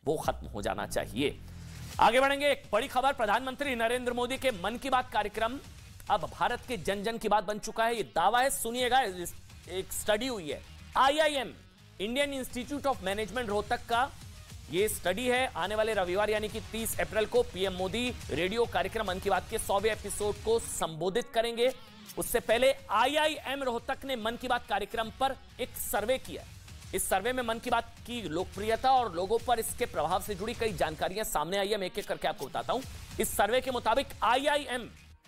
वो खत्म हो जाना चाहिए। आगे बढ़ेंगे, एक बड़ी खबर, प्रधानमंत्री नरेंद्र मोदी के मन की बात कार्यक्रम अब भारत के जन जन की बात बन चुका है। ये दावा है, सुनिएगा, एक स्टडी हुई है IIM Indian institute of management Rohtak का ये स्टडी है। आने वाले रविवार यानी कि 30 अप्रैल को पीएम मोदी रेडियो कार्यक्रम मन की बात के 100वें एपिसोड को संबोधित करेंगे। उससे पहले IIM रोहतक ने मन की बात कार्यक्रम पर एक सर्वे किया। इस सर्वे में मन की बात की लोकप्रियता और लोगों पर इसके प्रभाव से जुड़ी कई जानकारियां सामने आई है। मैं एक एक करके आपको बताता हूं। इस सर्वे के मुताबिक, IIM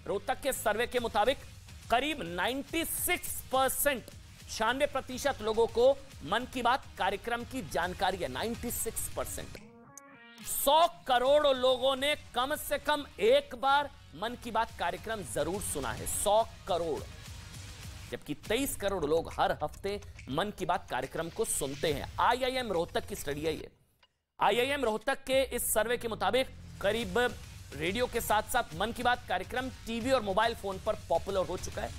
रोहतक के सर्वे के मुताबिक करीब 96% लोगों को मन की बात कार्यक्रम की जानकारी है। 96%। 100 करोड़ लोगों ने कम से कम एक बार मन की बात कार्यक्रम जरूर सुना है। 100 करोड़, जबकि 23 करोड़ लोग हर हफ्ते मन की बात कार्यक्रम को सुनते हैं। IIM रोहतक की स्टडी है ये। IIM रोहतक के इस सर्वे के मुताबिक करीब रेडियो के साथ साथ मन की बात कार्यक्रम टीवी और मोबाइल फोन पर पॉपुलर हो चुका है।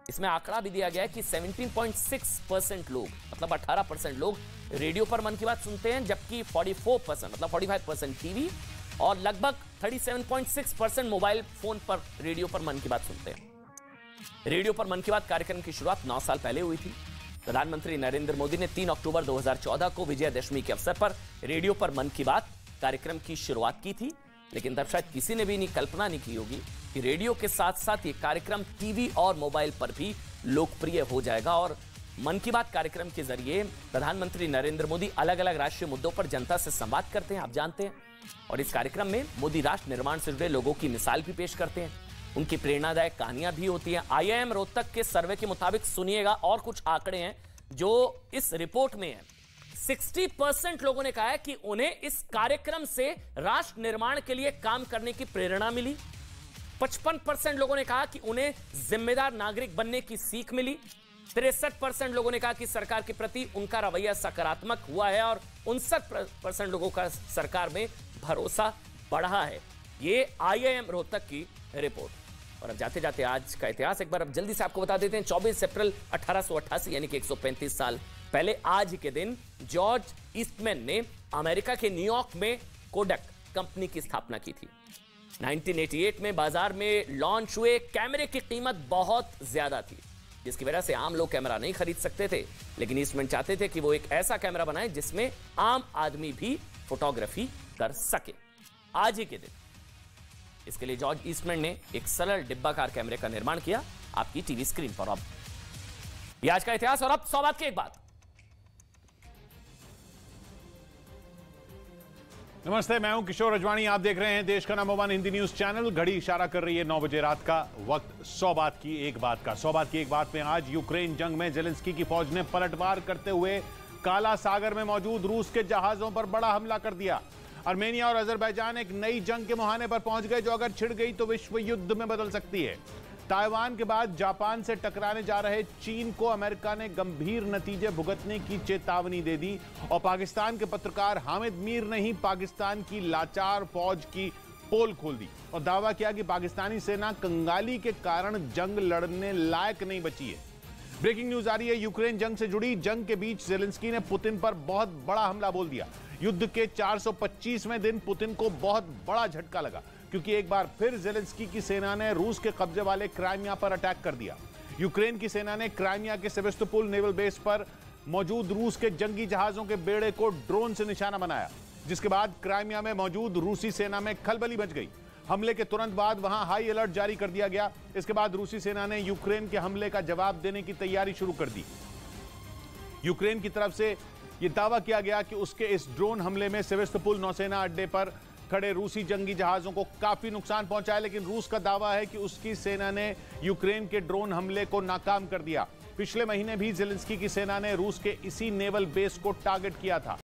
इसमें आंकड़ा भी दिया गया है कि 17.6% लोग, मतलब 18% लोग रेडियो पर मन की बात सुनते हैं, जबकि 44% मतलब 45% टीवी और लगभग 37.6% मोबाइल फोन पर रेडियो पर मन की बात सुनते हैं। रेडियो पर मन की बात कार्यक्रम की शुरुआत 9 साल पहले हुई थी। प्रधानमंत्री नरेंद्र मोदी ने 3 अक्टूबर 2014 को विजयदशमी के अवसर पर रेडियो पर मन की बात कार्यक्रम की शुरुआत की थी। लेकिन तब शायद किसी ने भी कल्पना नहीं की होगी कि रेडियो के साथ साथ ये कार्यक्रम टीवी और मोबाइल पर भी लोकप्रिय हो जाएगा। और मन की बात कार्यक्रम के जरिए प्रधानमंत्री नरेंद्र मोदी अलग अलग राष्ट्रीय मुद्दों पर जनता से संवाद करते हैं, आप जानते हैं। और इस कार्यक्रम में मोदी राष्ट्र निर्माण से जुड़े लोगों की मिसाल भी पेश करते हैं, उनकी प्रेरणादायक कहानियां भी होती हैं। IIM रोहतक के सर्वे के मुताबिक, सुनिएगा, और कुछ आंकड़े हैं जो इस रिपोर्ट में है। 60% लोगों ने कहा है कि उन्हें इस कार्यक्रम से राष्ट्र निर्माण के लिए काम करने की प्रेरणा मिली। 55% लोगों ने कहा कि उन्हें जिम्मेदार नागरिक बनने की सीख मिली। 63% लोगों ने कहा कि सरकार के प्रति उनका रवैया सकारात्मक हुआ है और 59% लोगों का सरकार में भरोसा बढ़ा है। ये IIM रोहतक की रिपोर्ट। और अब जाते जाते आज का इतिहास एक बार अब जल्दी से आपको बता देते हैं। 24 अप्रैल 1888 यानी कि 135 साल पहले आज के दिन जॉर्ज ईस्टमैन ने अमेरिका के न्यूयॉर्क में कोडक कंपनी की स्थापना की थी। 1988 में बाजार में लॉन्च हुए कैमरे की कीमत बहुत ज्यादा थी, जिसकी वजह से आम लोग कैमरा नहीं खरीद सकते थे। लेकिन ईस्टमैन चाहते थे कि वो एक ऐसा कैमरा बनाए जिसमें आम आदमी भी फोटोग्राफी कर सके। आज ही के दिन इसके लिए जॉर्ज ईस्टमैन ने एक सरल डिब्बाकार कैमरे का निर्माण किया आपकी टीवी स्क्रीन पर। अब ये आज का इतिहास। और अब 100 बात की एक बात। नमस्ते, मैं हूं किशोर रजवानी। आप देख रहे हैं देश का नंबर 1 हिंदी न्यूज चैनल। घड़ी इशारा कर रही है 9 बजे रात का। वक्त 100 बात की एक बात का। 100 बात की एक बात में आज यूक्रेन जंग में जेलेंस्की की फौज ने पलटवार करते हुए काला सागर में मौजूद रूस के जहाजों पर बड़ा हमला कर दिया। आर्मेनिया और अजरबैजान एक नई जंग के मुहाने पर पहुंच गए, जो अगर छिड़ गई तो विश्व युद्ध में बदल सकती है। ताइवान के बाद जापान से टकराने जा रहे चीन को अमेरिका ने गंभीर नतीजे भुगतने की चेतावनी दे दी। और पाकिस्तान के पत्रकार हामिद मीर ने ही पाकिस्तान की लाचार फौज की पोल खोल दी और दावा किया कि पाकिस्तानी सेना कंगाली के कारण जंग लड़ने लायक नहीं बची है। ब्रेकिंग न्यूज आ रही है यूक्रेन जंग से जुड़ी। जंग के बीच जेलेंस्की ने पुतिन पर बहुत बड़ा हमला बोल दिया। युद्ध के 425वें दिन पुतिन को बहुत बड़ा झटका लगा, क्योंकि एक बार फिर जेलेंस्की की सेना ने रूस के कब्जे वाले क्राइमिया पर अटैक कर दिया। यूक्रेन की सेना ने क्राइमिया के सेवेस्तोपोल नेवल बेस पर मौजूद रूस के जंगी जहाजों के बेड़े को ड्रोन से निशाना बनाया, जिसके बाद क्राइमिया में मौजूद रूसी सेना में खलबली मच गई। हमले के तुरंत बाद वहां हाई अलर्ट जारी कर दिया गया। इसके बाद रूसी सेना ने यूक्रेन के हमले का जवाब देने की तैयारी शुरू कर दी। यूक्रेन की तरफ से यह दावा किया गया कि उसके इस ड्रोन हमले में सेवेस्तोपोल नौसेना अड्डे पर खड़े रूसी जंगी जहाजों को काफी नुकसान पहुंचा है। लेकिन रूस का दावा है कि उसकी सेना ने यूक्रेन के ड्रोन हमले को नाकाम कर दिया। पिछले महीने भी जेलेंस्की की सेना ने रूस के इसी नेवल बेस को टारगेट किया था।